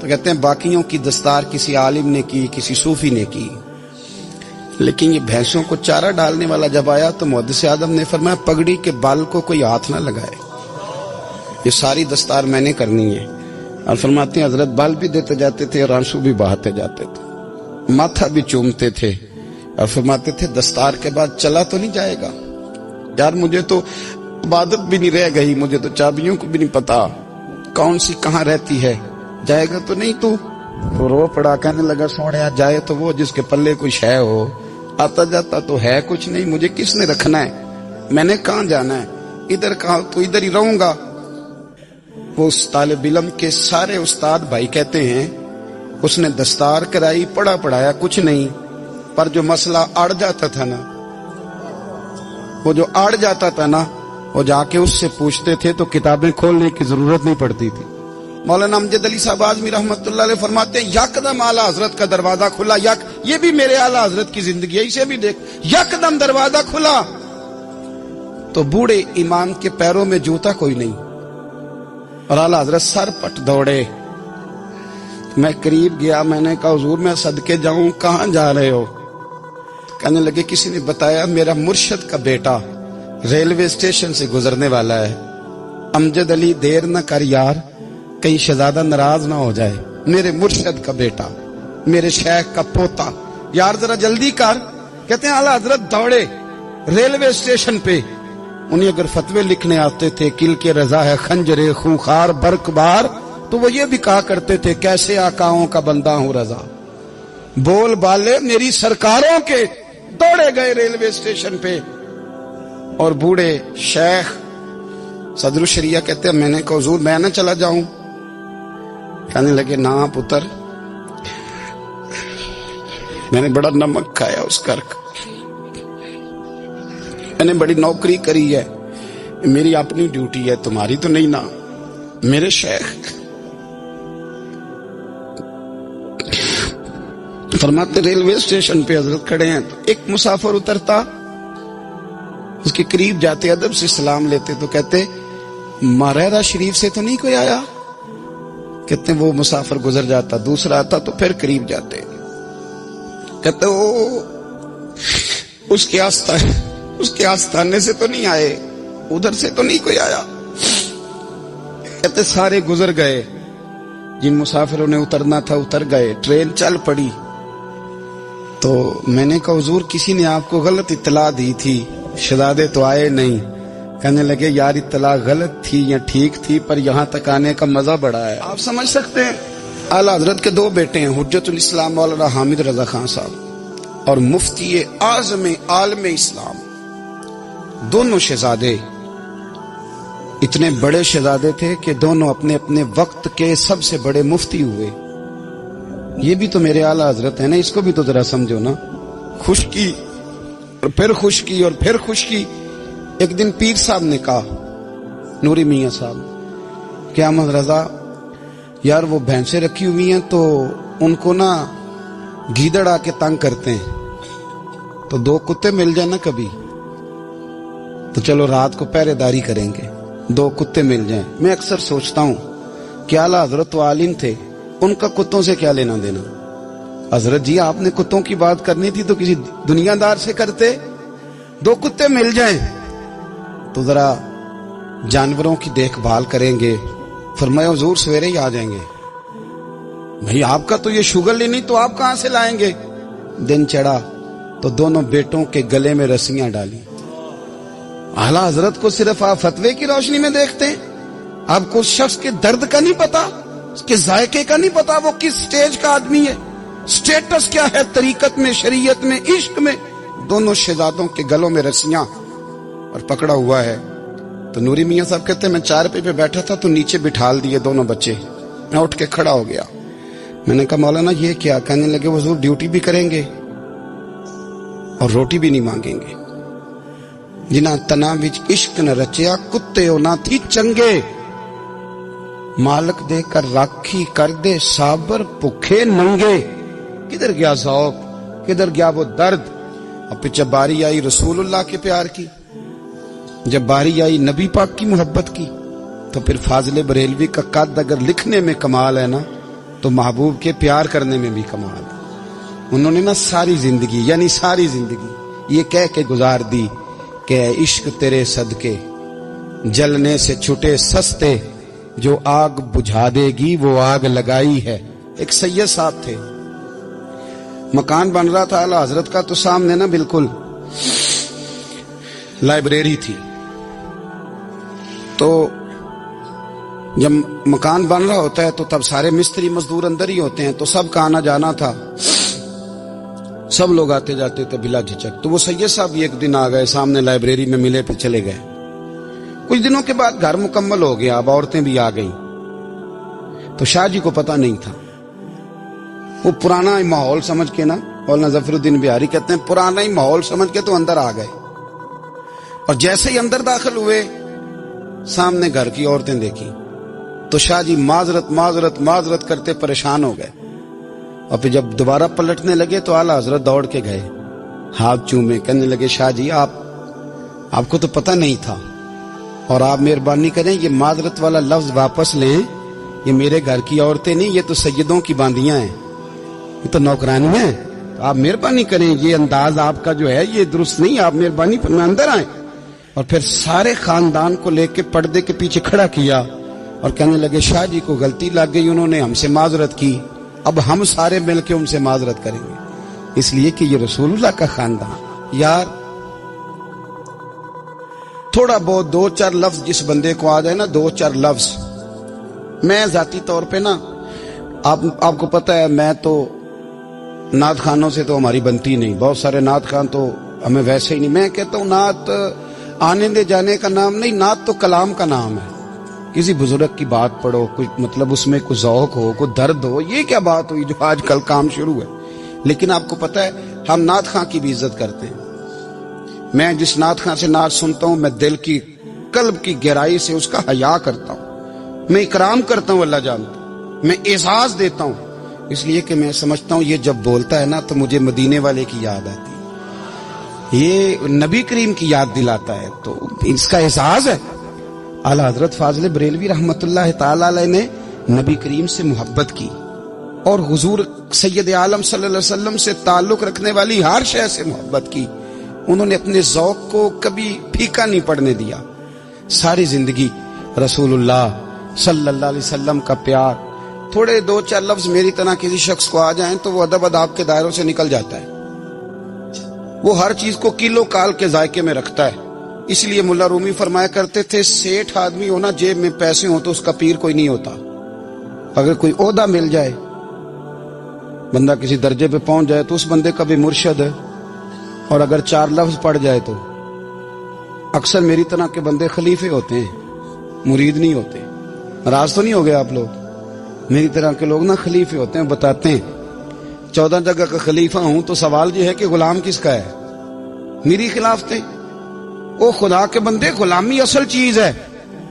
تو کہتے ہیں باقیوں کی دستار کسی عالم نے کی, کسی صوفی نے کی, لیکن یہ بھینسوں کو چارہ ڈالنے والا جب آیا تو محدث اعظم نے فرمایا پگڑی کے بال کو کوئی ہاتھ نہ لگائے, یہ ساری دستار میں نے کرنی ہے. اور فرماتے ہیں حضرت بال بھی دیتے جاتے تھے اور آنسو بھی بہاتے جاتے تھے, ماتھا بھی چومتے تھے اور فرماتے تھے دستار کے بعد چلا تو نہیں جائے گا یار, مجھے تو عبادت بھی نہیں رہ گئی, مجھے تو چابیوں کو بھی نہیں پتا کون سی کہاں رہتی ہے, جائے گا تو نہیں تو رو پڑا. کہنے لگا سونے جائے تو وہ جس کے پلے کچھ ہے ہو, آتا جاتا تو ہے کچھ نہیں, مجھے کس نے رکھنا ہے, میں نے کہاں جانا ہے, ادھر کہاں تو ادھر ہی رہوں گا. وہ اس طالب علم کے سارے استاد بھائی کہتے ہیں اس نے دستار کرائی, پڑھا پڑھایا کچھ نہیں, پر جو مسئلہ اڑ جاتا تھا نا, وہ جو اڑ جاتا تھا نا, وہ جا کے اس سے پوچھتے تھے تو کتابیں کھولنے کی ضرورت نہیں پڑتی تھی. مولانا امجد علی صاحب اعظمی رحمت اللہ علیہ فرماتے ہیں یکدم اعلی حضرت کا دروازہ کھلا, یہ بھی میرے اعلی حضرت کی زندگی ہے, اسے بھی دیکھ, یکدم دروازہ کھلا تو بوڑھے امام کے پیروں میں جوتا کوئی نہیں, اور اعلی حضرت سر پٹ دوڑے. میں قریب گیا, میں نے کہا حضور میں صدقے جاؤں, کہاں جا رہے ہو؟ کہنے لگے کسی نے بتایا میرا مرشد کا بیٹا ریلوے اسٹیشن سے گزرنے والا ہے, امجد علی دیر نہ کر یار, کہیں شہزادہ ناراض نہ ہو جائے, میرے مرشد کا بیٹا, میرے شیخ کا پوتا, یار ذرا جلدی کر. کہتے ہیں اعلیٰ حضرت دوڑے ریلوے اسٹیشن پہ. انہیں اگر فتوے لکھنے آتے تھے کل کے رضا ہے خنجر خونخوار برق بار, تو وہ یہ بھی کہا کرتے تھے کیسے آقاؤں کا بندہ ہوں رضا, بول بالے میری سرکاروں کے. دوڑے گئے ریلوے اسٹیشن پہ, اور بوڑھے شیخ صدر الشریعہ کہتے ہیں میں نے کہا حضور میں نہ چلا جاؤں؟ کہنے لگے نا پتر, میں نے بڑا نمک کھایا اس گھر کا, میں نے بڑی نوکری کری ہے, میری اپنی ڈیوٹی ہے, تمہاری تو نہیں نا. میرے شیخ فرماتے ریلوے اسٹیشن پہ حضرت کھڑے ہیں تو ایک مسافر اترتا, اس کے قریب جاتے ادب سے سلام لیتے تو کہتے ماریرا شریف سے تو نہیں کوئی آیا؟ کہتے وہ مسافر گزر جاتا, دوسرا آتا تو پھر قریب جاتے, کہتے وہ اس کے آستانے سے تو نہیں آئے, ادھر سے تو نہیں کوئی آیا. کہتے سارے گزر گئے, جن مسافروں نے اترنا تھا اتر گئے, ٹرین چل پڑی. تو میں نے کہا حضور کسی نے آپ کو غلط اطلاع دی تھی, شہزادے تو آئے نہیں. کہنے لگے یار اطلاع غلط تھی یا ٹھیک تھی, پر یہاں تک آنے کا مزہ بڑا ہے. آپ سمجھ سکتے ہیں اعلیٰ حضرت کے دو بیٹے ہیں, حجت الاسلام مولانا حامد رضا خان صاحب اور مفتی اعظم عالم اسلام. دونوں شہزادے اتنے بڑے شہزادے تھے کہ دونوں اپنے اپنے وقت کے سب سے بڑے مفتی ہوئے. یہ بھی تو میرے اعلیٰ حضرت ہے نا, اس کو بھی تو ذرا سمجھو نا. خشکی اور پھر خشکی اور پھر خشکی. ایک دن پیر صاحب نے کہا, نوری میاں صاحب, کہ احمد رضا یار وہ بھینسیں رکھی ہوئی ہیں تو ان کو نا گیدڑ آ کے تنگ کرتے ہیں, تو دو کتے مل جائیں نا کبھی, تو چلو رات کو پہرے داری کریں گے, دو کتے مل جائیں. میں اکثر سوچتا ہوں کہ اعلیٰ حضرت و عالم تھے, ان کا کتوں سے کیا لینا دینا؟ حضرت جی آپ نے کتوں کی بات کرنی تھی تو کسی دنیا دار سے کرتے. دو کتے مل جائیں تو ذرا جانوروں کی دیکھ بھال کریں گے. فرمایا حضور سویرے ہی آ جائیں گے. بھئی آپ کا تو یہ شوگر ہی نہیں, تو آپ کہاں سے لائیں گے؟ دن چڑھا تو دونوں بیٹوں کے گلے میں رسیاں ڈالی. اعلیٰ حضرت کو صرف آپ فتوے کی روشنی میں دیکھتے ہیں, آپ کو اس شخص کے درد کا نہیں پتا, اس کے ذائقے کا نہیں پتا, وہ کس سٹیج کا آدمی ہے, سٹیٹس کیا ہے طریقت میں, شریعت میں, عشق میں. دونوں شہزادوں کے گلوں میں رسیاں اور پکڑا ہوا ہے. تو نوری میاں صاحب کہتے ہیں میں چارپائی پہ بیٹھا تھا تو نیچے بٹھال دیے دونوں بچے. میں اٹھ کے کھڑا ہو گیا, میں نے کہا مولانا یہ کیا؟ کہنے لگے حضور ڈیوٹی بھی کریں گے اور روٹی بھی نہیں مانگیں گے. جنہاں تنا وچ عشق نہ رچیا کتے ہو نہ تھی چنگے, مالک دے کر راکھی کر دے صابر بھوکے ننگے. کدھر گیا ذوق, کدھر گیا وہ درد؟ اب پھر جب باری آئی رسول اللہ کے پیار کی, جب باری آئی نبی پاک کی محبت کی, تو پھر فاضل بریلوی کا قد اگر لکھنے میں کمال ہے نا, تو تو محبوب کے پیار کرنے میں بھی کمال. انہوں نے نا ساری زندگی یعنی ساری زندگی یہ کہہ کے گزار دی کہ اے عشق تیرے صدقے جلنے سے چھٹے سستے، جو آگ بجھا دے گی وہ آگ لگائی ہے. ایک سید صاحب تھے، مکان بن رہا تھا اعلیٰ حضرت کا، تو سامنے نا بالکل لائبریری تھی. تو جب مکان بن رہا ہوتا ہے تو تب سارے مستری مزدور اندر ہی ہوتے ہیں، تو سب کا آنا جانا تھا، سب لوگ آتے جاتے تھے بلا جھجک. تو وہ سید صاحب بھی ایک دن آ گئے، سامنے لائبریری میں ملے، پھر چلے گئے. کچھ دنوں کے بعد گھر مکمل ہو گیا، اب عورتیں بھی آ گئیں. تو شاہ جی کو پتہ نہیں تھا. وہ پرانا ہی ماحول سمجھ کے نا، مولانا ظفر الدین بہاری کہتے ہیں پرانا ہی ماحول سمجھ کے تو اندر آ گئے. اور جیسے ہی اندر داخل ہوئے سامنے گھر کی عورتیں دیکھی تو شاہ جی معذرت معذرت معذرت کرتے پریشان ہو گئے. اور پھر جب دوبارہ پلٹنے لگے تو اعلیٰ حضرت دوڑ کے گئے، ہاتھ چومے، کہنے لگے شاہ جی آپ کو تو پتہ نہیں تھا، اور آپ مہربانی کریں یہ معذرت والا لفظ واپس لیں. یہ میرے گھر کی عورتیں نہیں، یہ تو سیدوں کی باندیاں ہیں، یہ تو نوکرانی ہیں. آپ مہربانی کریں، یہ انداز آپ کا جو ہے یہ درست نہیں، آپ مہربانی فرمائیں اندر آئیں. اور پھر سارے خاندان کو لے کے پردے کے پیچھے کھڑا کیا اور کہنے لگے شاہ جی کو غلطی لگ گئی، انہوں نے ہم سے معذرت کی، اب ہم سارے مل کے ان سے معذرت کریں گے، اس لیے کہ یہ رسول اللہ کا خاندان. یار تھوڑا بہت دو چار لفظ جس بندے کو آ جائے نا، دو چار لفظ. میں ذاتی طور پہ نا آپ کو پتہ ہے میں تو نعت خانوں سے تو ہماری بنتی نہیں، بہت سارے نعت خان تو ہمیں ویسے ہی نہیں. میں کہتا ہوں نعت آنے دے جانے کا نام نہیں، نعت تو کلام کا نام ہے. کسی بزرگ کی بات پڑھو، کچھ مطلب اس میں کوئی ذوق ہو، کوئی درد ہو. یہ کیا بات ہوئی جو آج کل کام شروع ہے؟ لیکن آپ کو پتہ ہے ہم نعت خان کی بھی عزت کرتے ہیں. میں جس نعت خان سے نعت سنتا ہوں میں دل کی قلب کی گہرائی سے اس کا حیا کرتا ہوں، میں اکرام کرتا ہوں، اللہ جانتا ہوں، میں اعزاز دیتا ہوں، اس لیے کہ میں سمجھتا ہوں یہ جب بولتا ہے نا تو مجھے مدینے والے کی یاد آتی ہے، یہ نبی کریم کی یاد دلاتا ہے، تو اس کا اعزاز ہے. اعلیٰ حضرت فاضل بریلوی رحمت اللہ تعالی علیہ نے نبی کریم سے محبت کی اور حضور سید عالم صلی اللہ علیہ وسلم سے تعلق رکھنے والی ہر شے سے محبت کی. انہوں نے اپنے ذوق کو کبھی پھیکا نہیں پڑنے دیا. ساری زندگی رسول اللہ صلی اللہ علیہ وسلم کا پیار. تھوڑے دو چار لفظ میری طرح کسی شخص کو آ جائیں تو وہ ادب اداب کے دائروں سے نکل جاتا ہے. وہ ہر چیز کو کلو کال کے ذائقے میں رکھتا ہے. اس لیے ملا رومی فرمایا کرتے تھے سیٹھ آدمی ہونا جیب میں پیسے ہوں تو اس کا پیر کوئی نہیں ہوتا. اگر کوئی عہدہ مل جائے، بندہ کسی درجے پہ پہنچ جائے تو اس بندے کا بھی مرشد ہے، اور اگر چار لفظ پڑ جائے تو اکثر میری طرح کے بندے خلیفے ہوتے ہیں، مرید نہیں ہوتے. ناراض تو نہیں ہو گئے آپ لوگ؟ میری طرح کے لوگ نا خلیفے ہوتے ہیں، بتاتے ہیں 14 جگہ کا خلیفہ ہوں تو سوال یہ ہے کہ غلام کس کا ہے؟ میری خلافتیں. او خدا کے بندے، غلامی اصل چیز ہے.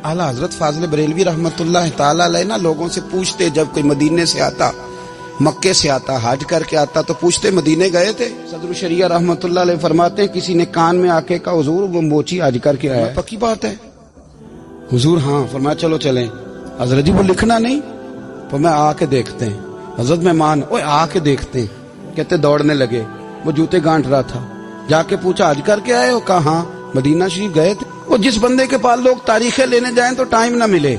اعلیٰ حضرت فاضل بریلوی رحمت اللہ تعالی علیہ نا لوگوں سے پوچھتے، جب کوئی مدینے سے آتا، مکے سے آتا، حج کر کے آتا تو پوچھتے مدینے گئے تھے؟ صدر الشریعہ رحمت اللہ علیہ فرماتے ہیں کسی نے کان میں آ کے کہا حضور وہ موچی حج کر کے آیا. پکی بات ہے حضور؟ ہاں. فرمایا چلو چلیں. حضرت جی وہ لکھنا نہیں؟ تو میں آ کے دیکھتے ہیں. حضرت مہمان اوے آ کے دیکھتے ہیں. کہتے دوڑنے لگے، وہ جوتے گانٹ رہا تھا. جا کے پوچھا حج کر کے آئے ہو؟ کہا ہاں. مدینہ شریف گئے تھے؟ وہ جس بندے کے پاس لوگ تاریخیں لینے جائیں تو ٹائم نہ ملے،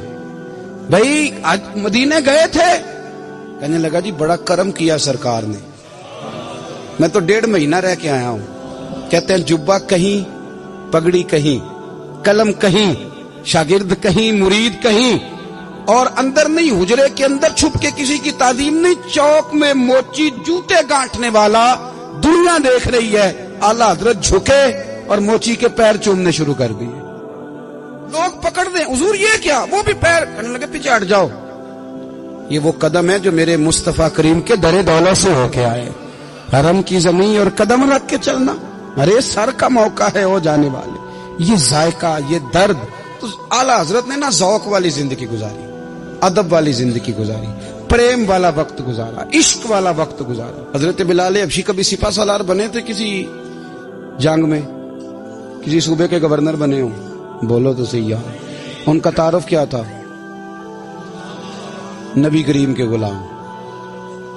بھائی آج مدینے گئے تھے؟ کہنے لگا جی بڑا کرم کیا سرکار نے، میں تو 1.5 مہینہ رہ کے آیا ہوں. کہتے ہیں جبہ کہیں، پگڑی کہیں، قلم کہیں، شاگرد کہیں، مرید کہیں، اور اندر نہیں، حجرے کے اندر چھپ کے کسی کی تعظیم نہیں، چوک میں موچی جوتے گانٹنے والا دنیا دیکھ رہی ہے. اعلیٰ حضرت جھکے اور موچی کے پیر چومنے شروع کر دیے. لوگ پکڑ دیں حضور یہ کیا؟ وہ بھی پیر. کہنے لگے پیچھے ہٹ جاؤ، یہ وہ قدم ہے جو میرے مصطفیٰ کریم کے در دولت سے ہو کے آئے. حرم کی زمین اور قدم رکھ کے چلنا، ارے سر کا موقع ہے ہو جانے والے. یہ ذائقہ، یہ درد. تو اعلیٰ حضرت نے نا ذوق والی زندگی گزاری، ادب والی زندگی گزاری، پریم والا وقت گزارا، عشق والا وقت گزارا. حضرت بلال حبشی کبھی سپاہ سالار بنے تھے کسی جنگ میں؟ کسی صوبے کے گورنر بنے ہوں؟ بولو تو صحیح یار. ان کا تعارف کیا تھا؟ نبی کریم کے غلام.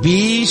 20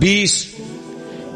20